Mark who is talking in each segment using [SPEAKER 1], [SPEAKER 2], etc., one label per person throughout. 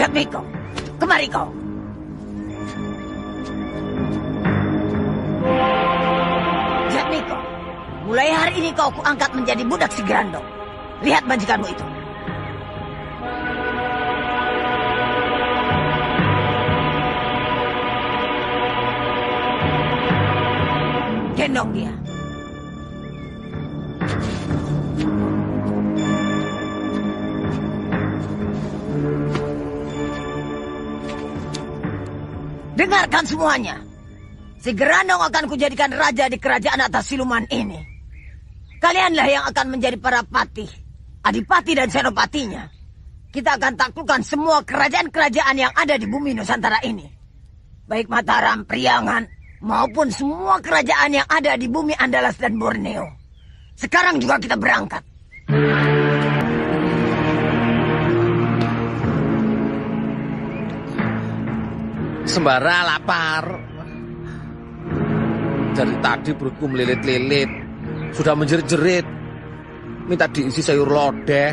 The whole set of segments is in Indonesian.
[SPEAKER 1] Jatmiko, kemari kau. Jatmiko, mulai hari ini kau kuangkat menjadi budak si Grandong. Lihat majikanmu itu. Gendong dia. Dengarkan semuanya. Si Grandong akan kujadikan raja di kerajaan atas siluman ini. Kalianlah yang akan menjadi para patih, adipati dan senopatinya. Kita akan taklukkan semua kerajaan-kerajaan yang ada di bumi Nusantara ini. Baik Mataram, Priangan, maupun semua kerajaan yang ada di bumi Andalas dan Borneo. Sekarang juga kita berangkat.
[SPEAKER 2] Sembara lapar. Dari tadi perutku melilit-lilit, sudah menjerit-jerit. Minta diisi sayur lodeh,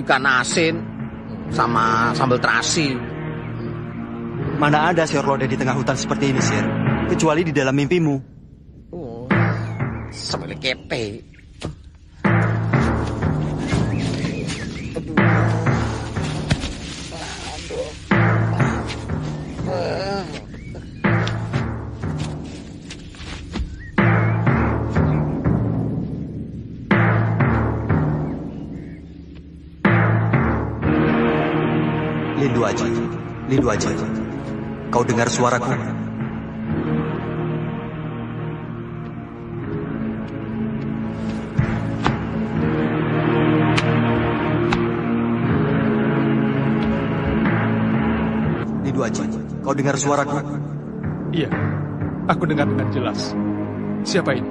[SPEAKER 2] ikan asin, sama sambal terasi.
[SPEAKER 3] Mana ada sayur lodeh di tengah hutan seperti ini, Sir? Kecuali di dalam mimpimu.
[SPEAKER 2] Oh, sambil kepe.
[SPEAKER 3] Lindu Aji, kau dengar suaraku? Lindu Aji, kau dengar suaraku?
[SPEAKER 4] Iya, aku dengar dengan jelas. Siapa ini?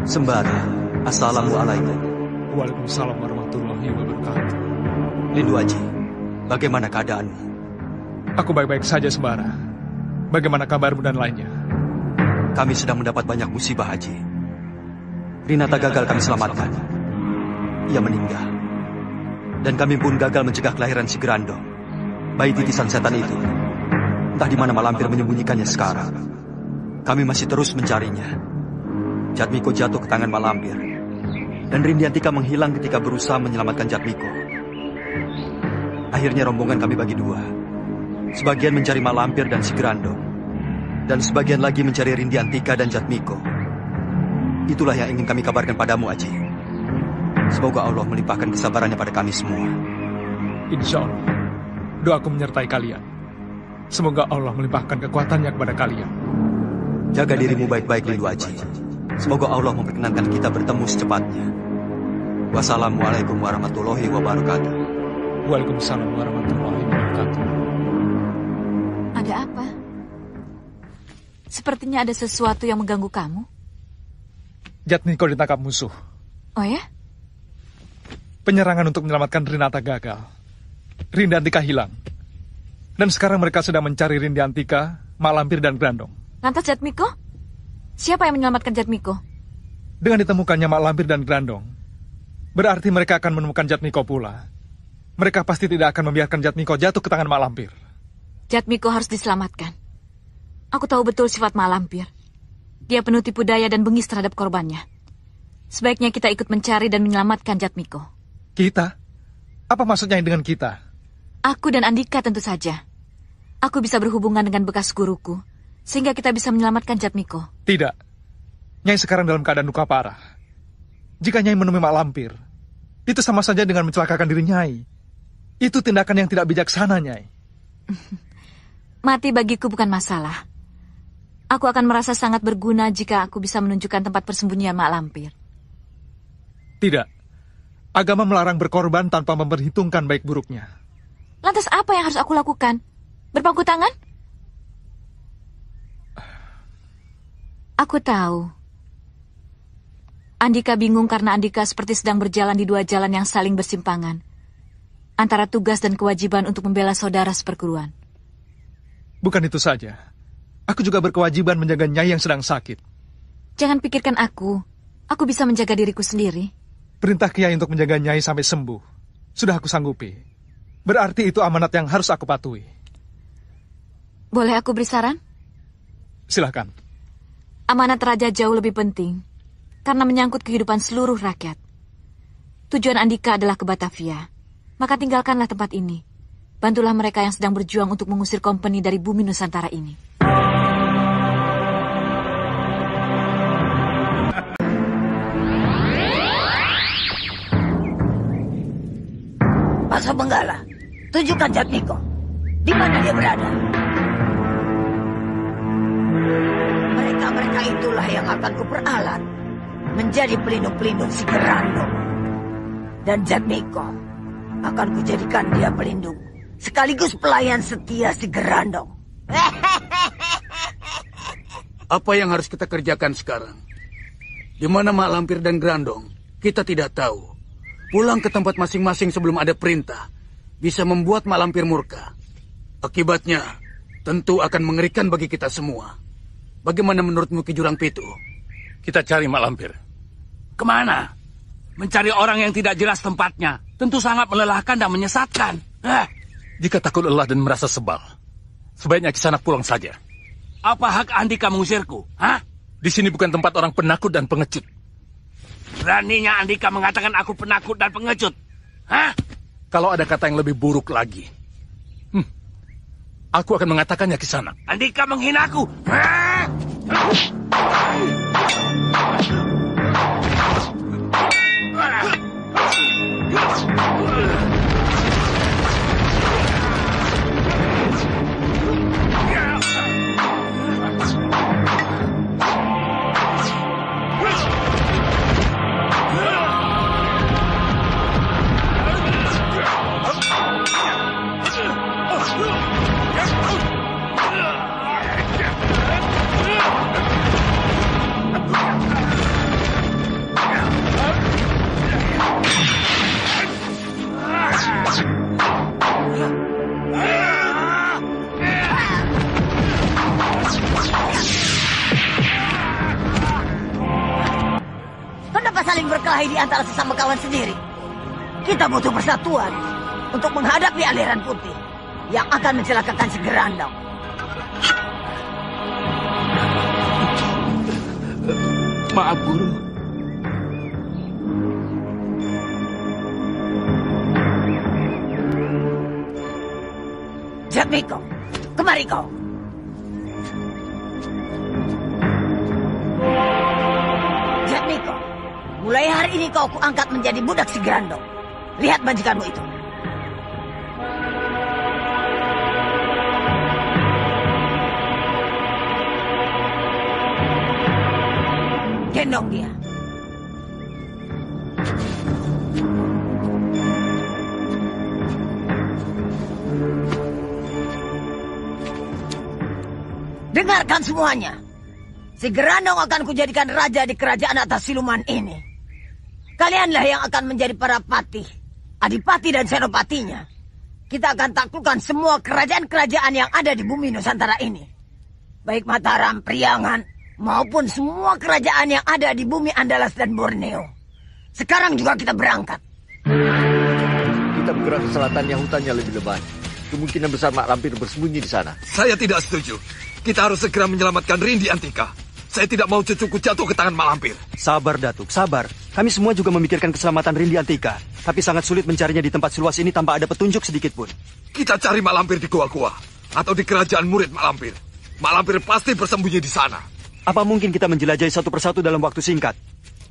[SPEAKER 3] Sembara. Assalamualaikum.
[SPEAKER 4] Waalaikumsalam warahmatullahi wabarakatuh.
[SPEAKER 3] Lindu Aji, bagaimana keadaanmu?
[SPEAKER 4] Aku baik-baik saja, Sembara. Bagaimana kabarmu dan lainnya?
[SPEAKER 3] Kami sedang mendapat banyak musibah, Haji. Rinata gagal kami selamatkan. Ia meninggal. Dan kami pun gagal mencegah kelahiran si Grandong, bayi titisan setan itu. Entah di mana Malampir menyembunyikannya sekarang. Kami masih terus mencarinya. Jatmiko jatuh ke tangan Malampir. Dan Rindiantika menghilang ketika berusaha menyelamatkan Jatmiko. Akhirnya rombongan kami bagi dua. Sebagian mencari Malampir dan si Grandong, dan sebagian lagi mencari Rindiantika dan Jatmiko. Itulah yang ingin kami kabarkan padamu, Aji. Semoga Allah melimpahkan kesabarannya pada kami semua.
[SPEAKER 4] Insya Allah, doaku menyertai kalian. Semoga Allah melimpahkan kekuatannya kepada kalian.
[SPEAKER 3] Jaga dirimu baik-baik, Lindu Aji. Semoga Allah memperkenankan kita bertemu secepatnya. Wassalamualaikum warahmatullahi wabarakatuh.
[SPEAKER 4] Waalaikumsalam warahmatullahi wabarakatuh.
[SPEAKER 5] Ada apa? Sepertinya ada sesuatu yang mengganggu kamu.
[SPEAKER 4] Jatmiko ditangkap musuh.
[SPEAKER 5] Oh ya?
[SPEAKER 4] Penyerangan untuk menyelamatkan Rinata gagal. Rindiantika hilang. Dan sekarang mereka sedang mencari Rindiantika, Malampir, dan Grandong.
[SPEAKER 5] Lantas Jatmiko? Siapa yang menyelamatkan Jatmiko?
[SPEAKER 4] Dengan ditemukannya Malampir dan Grandong, berarti mereka akan menemukan Jatmiko pula. Mereka pasti tidak akan membiarkan Jatmiko jatuh ke tangan Malampir.
[SPEAKER 5] Jatmiko harus diselamatkan. Aku tahu betul sifat Malampir. Dia penuh tipu daya dan bengis terhadap korbannya. Sebaiknya kita ikut mencari dan menyelamatkan Jatmiko.
[SPEAKER 4] Kita? Apa maksudnya dengan kita?
[SPEAKER 5] Aku dan Andika tentu saja. Aku bisa berhubungan dengan bekas guruku, sehingga kita bisa menyelamatkan Jatmiko.
[SPEAKER 4] Tidak. Nyai sekarang dalam keadaan luka parah. Jika Nyai menemui Malampir, itu sama saja dengan mencelakakan diri Nyai. Itu tindakan yang tidak bijaksana, Nyai.
[SPEAKER 5] Mati bagiku bukan masalah. Aku akan merasa sangat berguna jika aku bisa menunjukkan tempat persembunyian Malampir.
[SPEAKER 4] Tidak. Agama melarang berkorban tanpa memperhitungkan baik buruknya.
[SPEAKER 5] Lantas apa yang harus aku lakukan? Berpangku tangan? Aku tahu. Andika bingung karena Andika seperti sedang berjalan di dua jalan yang saling bersimpangan. Antara tugas dan kewajiban untuk membela saudara seperguruan.
[SPEAKER 4] Bukan itu saja. Aku juga berkewajiban menjaga Nyai yang sedang sakit.
[SPEAKER 5] Jangan pikirkan aku. Aku bisa menjaga diriku sendiri.
[SPEAKER 4] Perintah Kiai untuk menjaga Nyai sampai sembuh sudah aku sanggupi. Berarti itu amanat yang harus aku patuhi.
[SPEAKER 5] Boleh aku beri saran?
[SPEAKER 4] Silahkan.
[SPEAKER 5] Amanat raja jauh lebih penting karena menyangkut kehidupan seluruh rakyat. Tujuan Andika adalah ke Batavia. Maka tinggalkanlah tempat ini. Bantulah mereka yang sedang berjuang untuk mengusir kompeni dari bumi Nusantara ini.
[SPEAKER 1] Paso Benggala, tunjukkan Jatmiko. Di mana dia berada? Mereka itulah yang akan kuperalat menjadi pelindung-pelindung si Gerandong. Dan Jatmiko akan kujadikan dia pelindung sekaligus pelayan setia si Gerandong.
[SPEAKER 6] Apa yang harus kita kerjakan sekarang? Di mana Mak Lampir dan Gerandong? Kita tidak tahu. Pulang ke tempat masing-masing sebelum ada perintah bisa membuat Mak Lampir murka. Akibatnya tentu akan mengerikan bagi kita semua. Bagaimana menurutmu Ki Jurang Pitu?
[SPEAKER 7] Kita cari Mak Lampir.
[SPEAKER 6] Kemana? Mencari orang yang tidak jelas tempatnya tentu sangat melelahkan dan menyesatkan.
[SPEAKER 7] Jika takut lelah dan merasa sebal, sebaiknya Kisana pulang saja.
[SPEAKER 6] Apa hak Andika mengusirku?
[SPEAKER 7] Di sini bukan tempat orang penakut dan pengecut.
[SPEAKER 6] Beraninya Andika mengatakan aku penakut dan pengecut.
[SPEAKER 7] Kalau ada kata yang lebih buruk lagi, aku akan mengatakannya Kisana.
[SPEAKER 6] Andika menghinaku.
[SPEAKER 1] Kenapa saling berkelahi di antara sesama kawan sendiri? Kita butuh persatuan untuk menghadapi aliran putih yang akan mencelakakan si Gerandong.
[SPEAKER 6] Maaf, Guru.
[SPEAKER 1] Jatmiko, kemari kau. Jatmiko, mulai hari ini kau kuangkat menjadi budak si Gerandong. Lihat majikanmu itu. Gendong dia. Dengarkan semuanya. Si Gerandong akan kujadikan raja di kerajaan atas siluman ini. Kalianlah yang akan menjadi para patih, adipati dan senopatinya. Kita akan taklukkan semua kerajaan-kerajaan yang ada di bumi Nusantara ini. Baik Mataram, Priangan, maupun semua kerajaan yang ada di bumi Andalas dan Borneo. Sekarang juga kita berangkat.
[SPEAKER 8] Kita bergerak ke selatan yang hutannya lebih lebat. Kemungkinan besar Mak Lampir bersembunyi di sana.
[SPEAKER 3] Saya tidak setuju. Kita harus segera menyelamatkan Rindi Antika. Saya tidak mau cucuku jatuh ke tangan Mak Lampir. Sabar, Datuk, sabar. Kami semua juga memikirkan keselamatan Rindi Antika. Tapi sangat sulit mencarinya di tempat seluas ini tanpa ada petunjuk sedikit pun. Kita cari Mak Lampir di gua-gua. Atau di kerajaan murid Mak Lampir. Mak Lampir pasti bersembunyi di sana. Apa mungkin kita menjelajahi satu persatu dalam waktu singkat?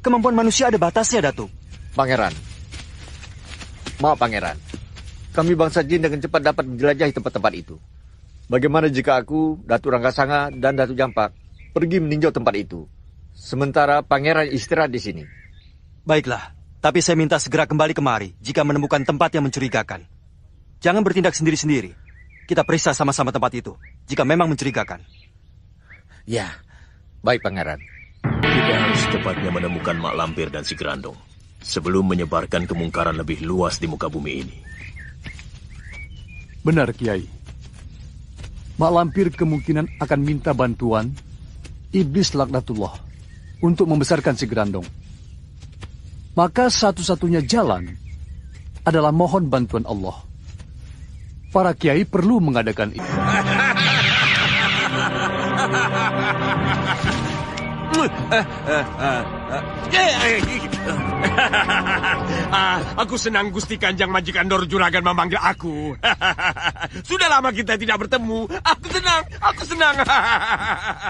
[SPEAKER 3] Kemampuan manusia ada batasnya, Datuk.
[SPEAKER 8] Pangeran. Maaf, Pangeran. Kami bangsa jin dengan cepat dapat menjelajahi tempat-tempat itu. Bagaimana jika aku, Datuk Ranggasanga, dan Datuk Jampak pergi meninjau tempat itu, sementara Pangeran istirahat di sini?
[SPEAKER 3] Baiklah, tapi saya minta segera kembali kemari jika menemukan tempat yang mencurigakan. Jangan bertindak sendiri-sendiri. Kita periksa sama-sama tempat itu, jika memang mencurigakan.
[SPEAKER 8] Ya, baik Pangeran.
[SPEAKER 9] Kita harus secepatnya menemukan Mak Lampir dan si Gerandong sebelum menyebarkan kemungkaran lebih luas di muka bumi ini.
[SPEAKER 10] Benar, Kiai. Mak Lampir kemungkinan akan minta bantuan Iblis Laknatullah untuk membesarkan si Gerandong. Maka satu-satunya jalan adalah mohon bantuan Allah. para kiai perlu mengadakan itu.
[SPEAKER 11] Aku senang Gusti Kanjeng Majikan Doro Juragan memanggil aku. Sudah lama kita tidak bertemu. Aku senang.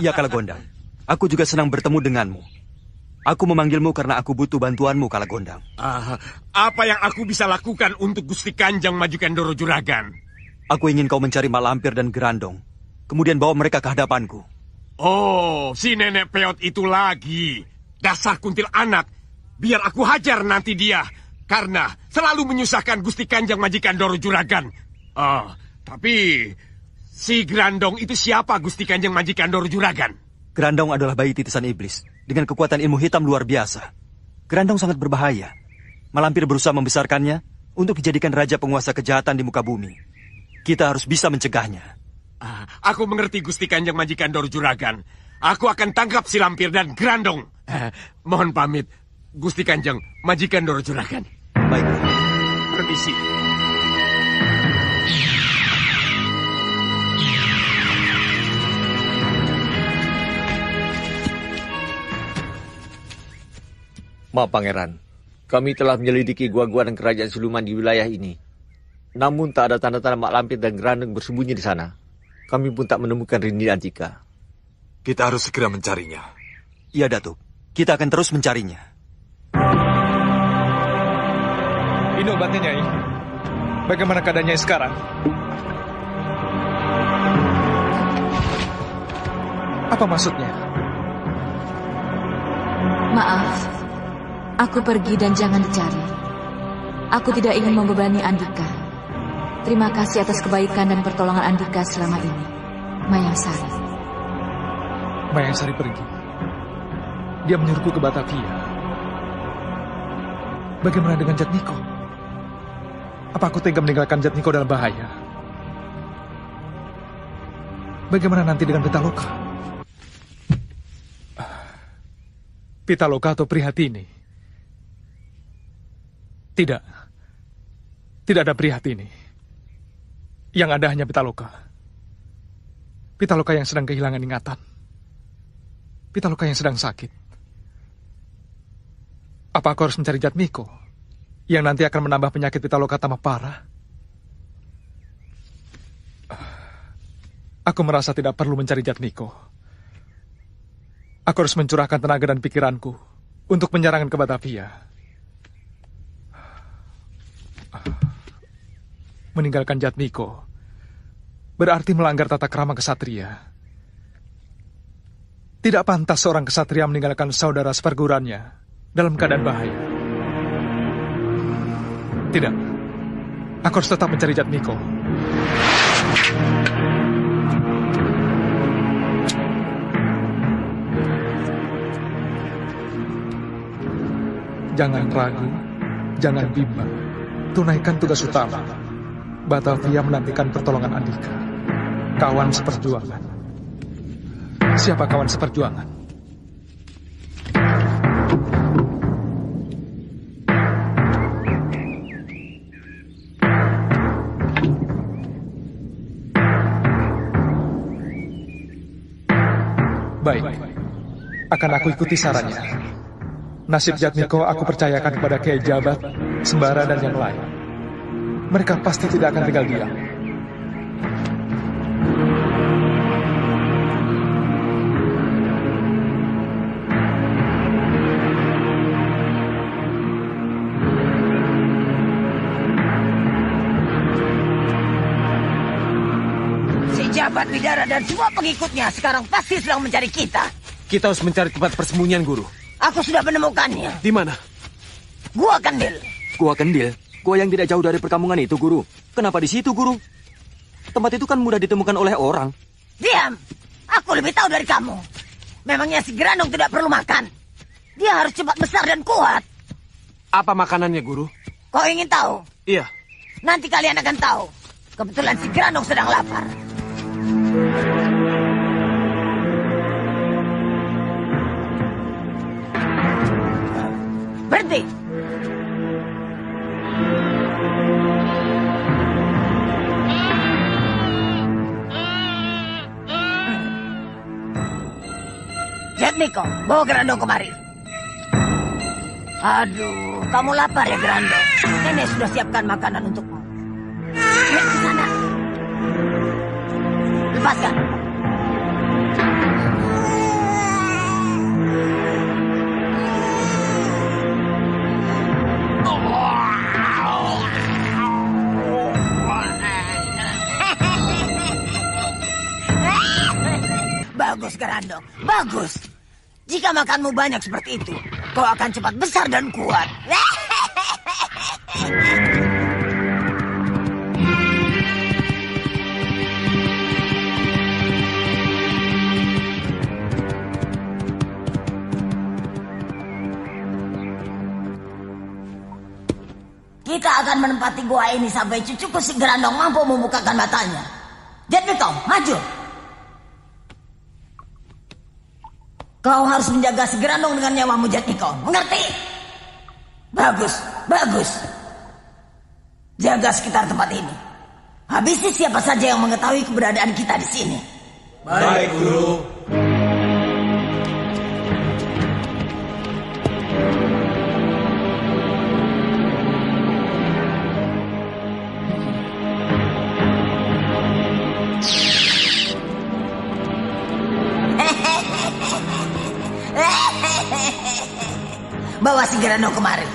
[SPEAKER 3] Iya, Kalagondang. Aku juga senang bertemu denganmu. Aku memanggilmu karena aku butuh bantuanmu, Kalagondang.
[SPEAKER 11] Apa yang aku bisa lakukan untuk Gusti Kanjeng Majikan Doro Juragan?
[SPEAKER 3] Aku ingin kau mencari Mak Lampir dan Gerandong, kemudian bawa mereka ke hadapanku.
[SPEAKER 11] Oh, si nenek peot itu lagi. Dasar kuntil anak. Biar aku hajar nanti dia. Karena selalu menyusahkan Gusti Kanjeng Majikan Doro Juragan. Tapi si Gerandong itu siapa, Gusti Kanjeng Majikan Doro Juragan?
[SPEAKER 3] Gerandong adalah bayi titisan iblis dengan kekuatan ilmu hitam luar biasa. Gerandong sangat berbahaya. Mak Lampir berusaha membesarkannya untuk dijadikan raja penguasa kejahatan di muka bumi. Kita harus bisa mencegahnya.
[SPEAKER 11] Aku mengerti, Gusti Kanjeng Majikan Doro Juragan. Aku akan tangkap si Lampir dan Gerandong. Mohon pamit, Gusti Kanjeng Majikan Doro Juragan.
[SPEAKER 3] Baiklah.
[SPEAKER 11] Permisi.
[SPEAKER 8] Maaf, Pangeran. Kami telah menyelidiki gua-gua dan kerajaan siluman di wilayah ini. Namun tak ada tanda-tanda Mak Lampir dan Gerandong bersembunyi di sana. Kami pun tak menemukan Rindi Antika.
[SPEAKER 12] Kita harus segera mencarinya.
[SPEAKER 3] Iya, Datuk. Kita akan terus mencarinya.
[SPEAKER 4] Ini obatnya, Nyai. Bagaimana keadaannya sekarang? Apa maksudnya?
[SPEAKER 5] Maaf, aku pergi dan jangan dicari. Aku tidak ingin membebani Andika. Terima kasih atas kebaikan dan pertolongan Andika selama ini. Mayang Sari.
[SPEAKER 4] Mayang Sari pergi. Dia menyuruhku ke Batavia. Bagaimana dengan Jatmiko? Apa aku tega meninggalkan Jatmiko dalam bahaya? Bagaimana nanti dengan Pitaloka? Pitaloka atau Prihatini? Tidak. Tidak ada Prihatini. Yang ada hanya Pitaloka. Pitaloka yang sedang kehilangan ingatan. Pitaloka yang sedang sakit. Apa aku harus mencari Jatmiko? Yang nanti akan menambah penyakit Pitaloka tambah parah? Aku merasa tidak perlu mencari Jatmiko. Aku harus mencurahkan tenaga dan pikiranku untuk penyerangan ke Batavia. Meninggalkan Jatmiko berarti melanggar tata krama kesatria. Tidak pantas seorang kesatria meninggalkan saudara seperguruannya dalam keadaan bahaya. Tidak. Aku harus tetap mencari Jatmiko. Jangan ragu, jangan bimbang. Tunaikan tugas utama. Batavia menantikan pertolongan Andika. Kawan seperjuangan. Siapa kawan seperjuangan? Baik, akan aku ikuti sarannya. Nasib Jatmiko aku percayakan kepada Kiai Jabat, Sembara, dan yang lain. Mereka pasti tidak akan tinggal diam.
[SPEAKER 1] Si Jabat Bidara dan semua pengikutnya sekarang pasti sedang mencari kita.
[SPEAKER 2] Kita harus mencari tempat persembunyian, Guru.
[SPEAKER 1] Aku sudah menemukannya.
[SPEAKER 2] Di mana?
[SPEAKER 1] Gua Kendil.
[SPEAKER 3] Gua Kendil? Gua yang tidak jauh dari perkampungan itu, Guru. Kenapa di situ, Guru? Tempat itu kan mudah ditemukan oleh orang.
[SPEAKER 1] Diam! Aku lebih tahu dari kamu. Memangnya si Gerandong tidak perlu makan? Dia harus cepat besar dan kuat.
[SPEAKER 2] Apa makanannya, Guru?
[SPEAKER 1] Kau ingin tahu?
[SPEAKER 2] Iya.
[SPEAKER 1] Nanti kalian akan tahu. Kebetulan si Gerandong sedang lapar. Berhenti! Jatmiko, bawa Grandong kemari. Aduh, kamu lapar ya Grandong? Nenek sudah siapkan makanan untukmu. Lihat di sana. Lepaskan. Bagus, Grandong. Bagus. Jika makanmu banyak seperti itu, kau akan cepat besar dan kuat. Kita akan menempati gua ini sampai cucuku si Grandong mampu membukakan matanya. Jatmiko, maju. Kau harus menjaga si Grandong dengan nyawamu, Jatmiko. Mengerti? Bagus, bagus. Jaga sekitar tempat ini. Habisi siapa saja yang mengetahui keberadaan kita di sini.
[SPEAKER 13] Baik, Guru.
[SPEAKER 1] Bawa si Grandong kemari.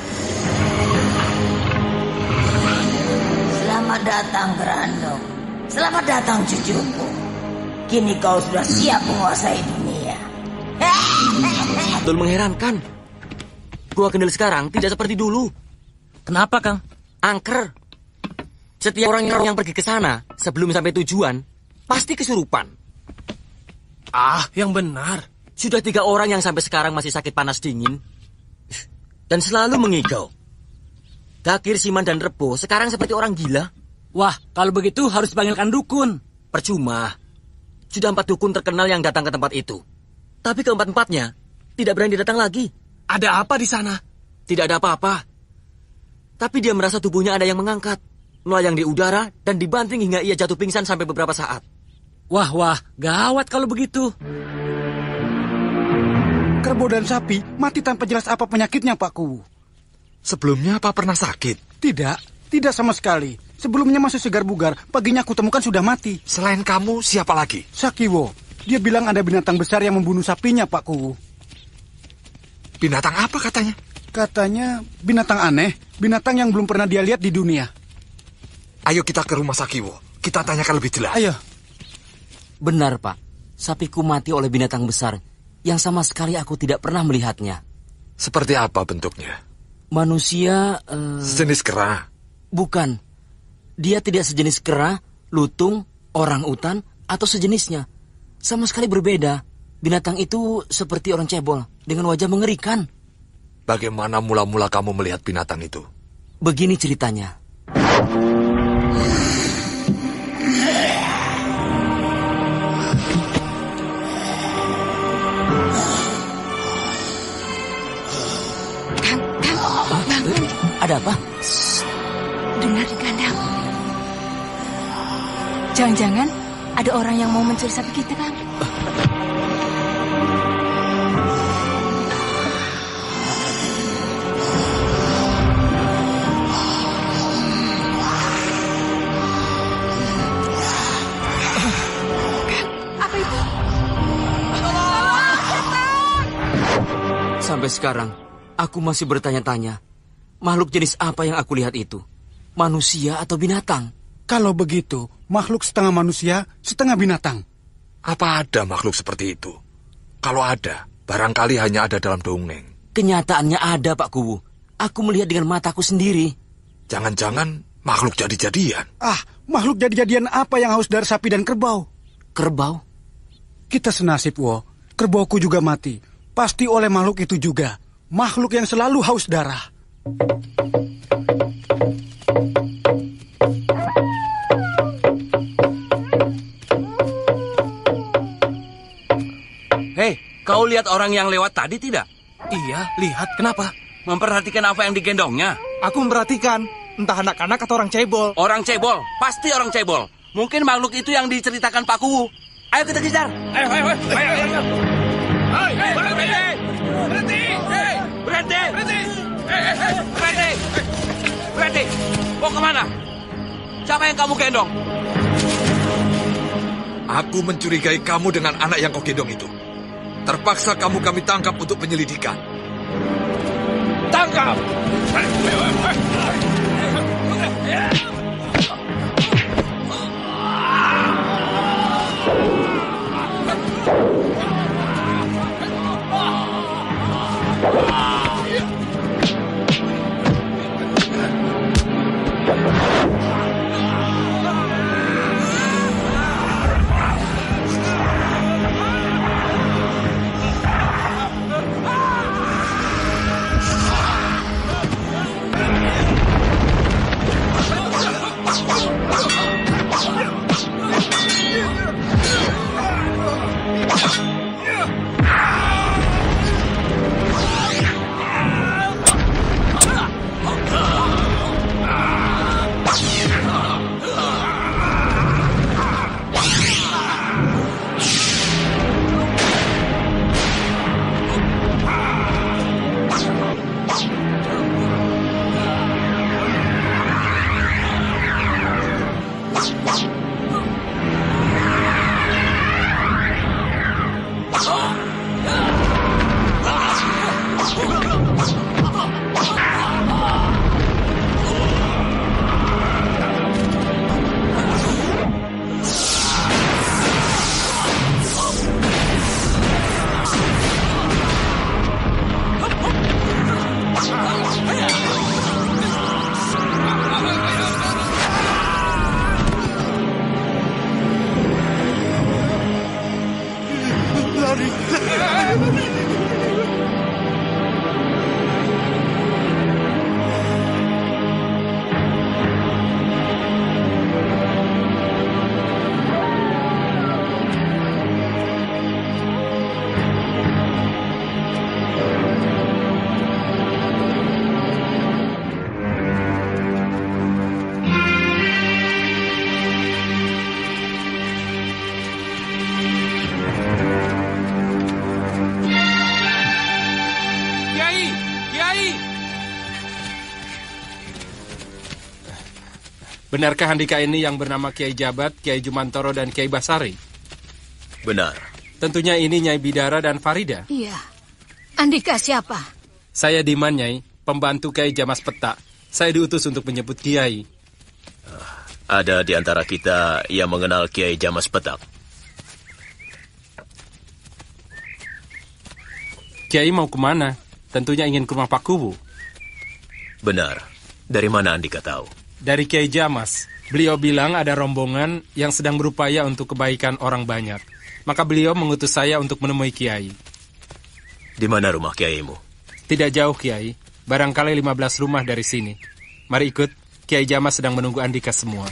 [SPEAKER 1] Selamat datang, Grandong. Selamat datang, cucuku. Kini kau sudah siap menguasai dunia.
[SPEAKER 14] Betul mengherankan. Gua Kendel sekarang tidak seperti dulu. Kenapa, Kang? Angker. Setiap orang yang pergi ke sana sebelum sampai tujuan pasti kesurupan. Ah, yang benar. Sudah 3 orang yang sampai sekarang masih sakit panas dingin. Dan selalu mengigau. Dakir, Siman, dan Rebo sekarang seperti orang gila. Wah, kalau begitu harus panggilkan dukun. Percuma. Sudah 4 dukun terkenal yang datang ke tempat itu. Tapi keempat-empatnya tidak berani datang lagi. Ada apa di sana? Tidak ada apa-apa. Tapi dia merasa tubuhnya ada yang mengangkat. Melayang di udara dan dibanting hingga ia jatuh pingsan sampai beberapa saat. Wah, gawat kalau begitu.
[SPEAKER 6] Kerbau dan sapi mati tanpa jelas apa penyakitnya, Pak Kuwu.
[SPEAKER 12] Sebelumnya apa pernah sakit?
[SPEAKER 6] Tidak sama sekali. Sebelumnya masih segar bugar, paginya aku temukan sudah mati.
[SPEAKER 12] Selain kamu, siapa lagi?
[SPEAKER 6] Sakiwo. Dia bilang ada binatang besar yang membunuh sapinya, Pak Kuwu.
[SPEAKER 12] Binatang apa katanya?
[SPEAKER 6] Katanya binatang aneh, binatang yang belum pernah dia lihat di dunia.
[SPEAKER 12] Ayo kita ke rumah Sakiwo, kita tanyakan lebih jelas.
[SPEAKER 6] Ayo.
[SPEAKER 14] Benar, Pak. Sapiku mati oleh binatang besar yang sama sekali aku tidak pernah melihatnya.
[SPEAKER 12] Seperti apa bentuknya?
[SPEAKER 14] Manusia...
[SPEAKER 12] Sejenis kera?
[SPEAKER 14] Bukan. Dia tidak sejenis kera, lutung, orang utan, atau sejenisnya. Sama sekali berbeda. Binatang itu seperti orang cebol, dengan wajah mengerikan.
[SPEAKER 12] Bagaimana mula-mula kamu melihat binatang itu?
[SPEAKER 14] Begini ceritanya. Ada apa?
[SPEAKER 15] Dengar, Gandang. Jangan-jangan ada orang yang mau mencuri sapi kita, Kang. Apa itu?
[SPEAKER 14] Sampai sekarang, aku masih bertanya-tanya. Makhluk jenis apa yang aku lihat itu? Manusia atau binatang?
[SPEAKER 6] Kalau begitu, makhluk setengah manusia, setengah binatang.
[SPEAKER 12] Apa ada makhluk seperti itu? Kalau ada, barangkali hanya ada dalam dongeng.
[SPEAKER 14] Kenyataannya ada, Pak Kuwu. Aku melihat dengan mataku sendiri.
[SPEAKER 12] Jangan-jangan makhluk jadi-jadian.
[SPEAKER 6] Ah, makhluk jadi-jadian apa yang haus darah sapi dan kerbau?
[SPEAKER 14] Kerbau?
[SPEAKER 6] Kita senasib, Wo. Kerbauku juga mati. Pasti oleh makhluk itu juga. Makhluk yang selalu haus darah.
[SPEAKER 14] Hei, kau lihat orang yang lewat tadi tidak? Iya, lihat. Kenapa? Memperhatikan apa yang digendongnya?
[SPEAKER 16] Aku memperhatikan. Entah anak-anak atau orang cebol.
[SPEAKER 14] Orang cebol, pasti orang cebol. Mungkin makhluk itu yang diceritakan Pak Kuwu. Ayo kita kejar. Ayo.
[SPEAKER 2] Berhenti! Mau kemana? Siapa yang kamu gendong?
[SPEAKER 12] Aku mencurigai kamu dengan anak yang kau gendong itu. Terpaksa kamu kami tangkap untuk penyelidikan.
[SPEAKER 11] Tangkap!
[SPEAKER 17] Benarkah Andika ini yang bernama Kiai Jabat, Kiai Jumantoro, dan Kiai Basari?
[SPEAKER 9] Benar.
[SPEAKER 17] Tentunya ini Nyai Bidara dan Farida.
[SPEAKER 15] Iya. Andika siapa?
[SPEAKER 17] Saya Diman, Nyai, pembantu Kiai Jamas Petak. Saya diutus untuk menyebut Kiai.
[SPEAKER 9] Ada di antara kita yang mengenal Kiai Jamas Petak.
[SPEAKER 17] Kiai mau kemana? Tentunya ingin ke rumah Pak Kubu.
[SPEAKER 9] Benar. Dari mana Andika tahu?
[SPEAKER 17] Dari Kiai Jamas. Beliau bilang ada rombongan yang sedang berupaya untuk kebaikan orang banyak. Maka beliau mengutus saya untuk menemui Kiai.
[SPEAKER 9] Di mana rumah Kiaimu?
[SPEAKER 17] Tidak jauh, Kiai. Barangkali 15 rumah dari sini. Mari ikut. Kiai Jamas sedang menunggu Andika semua.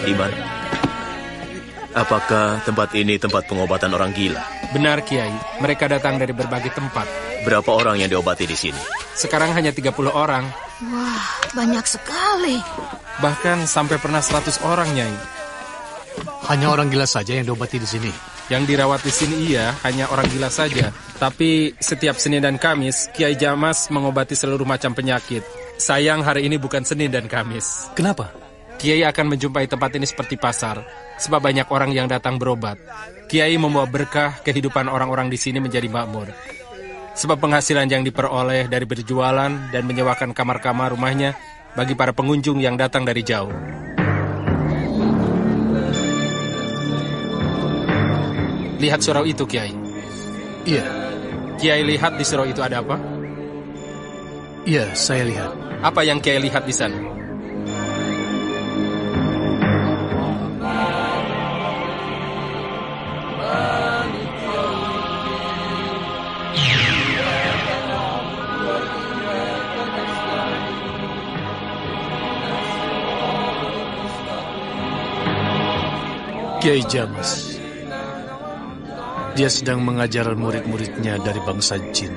[SPEAKER 9] Diman, apakah tempat ini tempat pengobatan orang gila?
[SPEAKER 17] Benar, Kiai. Mereka datang dari berbagai tempat.
[SPEAKER 9] Berapa orang yang diobati di sini?
[SPEAKER 17] Sekarang hanya 30 orang.
[SPEAKER 15] Wah, banyak sekali.
[SPEAKER 17] Bahkan sampai pernah 100 orang, Nyai.
[SPEAKER 10] Hanya orang gila saja yang diobati di sini.
[SPEAKER 17] Yang dirawat di sini iya, hanya orang gila saja. Tapi setiap Senin dan Kamis, Kiai Jamas mengobati seluruh macam penyakit. Sayang hari ini bukan Senin dan Kamis.
[SPEAKER 10] Kenapa?
[SPEAKER 17] Kiai akan menjumpai tempat ini seperti pasar, sebab banyak orang yang datang berobat. Kiai membawa berkah kehidupan orang-orang di sini menjadi makmur. Sebab penghasilan yang diperoleh dari berjualan dan menyewakan kamar-kamar rumahnya bagi para pengunjung yang datang dari jauh. Lihat surau itu, Kiai.
[SPEAKER 10] Iya.
[SPEAKER 17] Kiai lihat di surau itu ada apa?
[SPEAKER 10] Iya, saya lihat.
[SPEAKER 17] Apa yang Kiai lihat di sana?
[SPEAKER 10] Kiai Jamas.
[SPEAKER 7] Dia sedang mengajar murid-muridnya dari bangsa jin.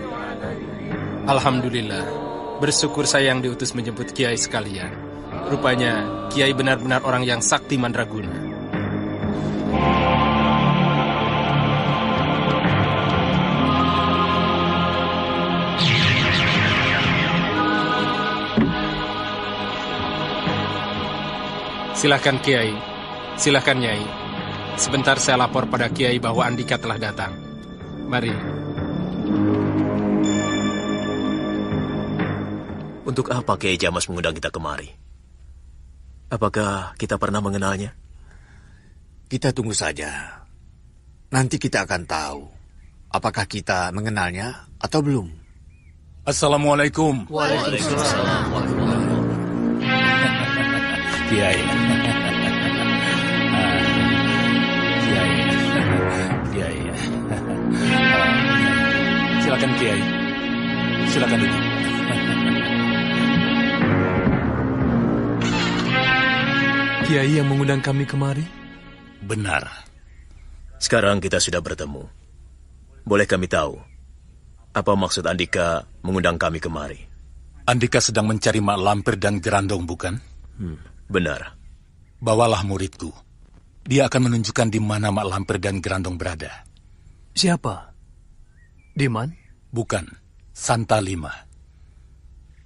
[SPEAKER 17] Alhamdulillah, bersyukur saya yang diutus menjemput Kiai sekalian. Rupanya Kiai benar-benar orang yang sakti mandraguna. Silahkan Kiai, silahkan Nyai. Sebentar saya lapor pada Kiai bahwa Andika telah datang. Mari.
[SPEAKER 9] Untuk apa Kiai Jamas mengundang kita kemari? Apakah kita pernah mengenalnya?
[SPEAKER 18] Kita tunggu saja. Nanti kita akan tahu apakah kita mengenalnya atau belum.
[SPEAKER 7] Assalamualaikum.
[SPEAKER 18] Waalaikumsalam.
[SPEAKER 7] Kiai. Kiai. Silakan Kiai. Silakan duduk.
[SPEAKER 10] Kiai yang mengundang kami kemari?
[SPEAKER 7] Benar.
[SPEAKER 9] Sekarang kita sudah bertemu. Boleh kami tahu apa maksud Andika mengundang kami kemari?
[SPEAKER 7] Andika sedang mencari Mak Lampir dan Gerandong, bukan?
[SPEAKER 9] Benar.
[SPEAKER 7] Bawalah muridku. Dia akan menunjukkan di mana Mak Lampir dan Gerandong berada.
[SPEAKER 10] Siapa? Diman?
[SPEAKER 7] Bukan. Santa Lima.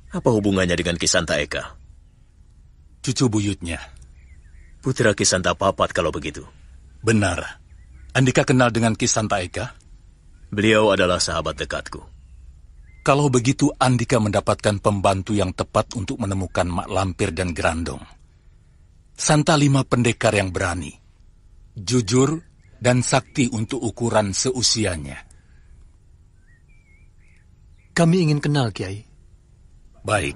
[SPEAKER 9] Apa hubungannya dengan Kisanta Eka?
[SPEAKER 7] Cucu buyutnya.
[SPEAKER 9] Putra Kisanta Papat kalau begitu.
[SPEAKER 7] Benar. Andika kenal dengan Kisanta Eka?
[SPEAKER 9] Beliau adalah sahabat dekatku.
[SPEAKER 7] Kalau begitu Andika mendapatkan pembantu yang tepat untuk menemukan Mak Lampir dan Gerandong. Santa Lima pendekar yang berani, jujur, dan sakti untuk ukuran seusianya.
[SPEAKER 10] Kami ingin kenal, Kiai.
[SPEAKER 7] Baik.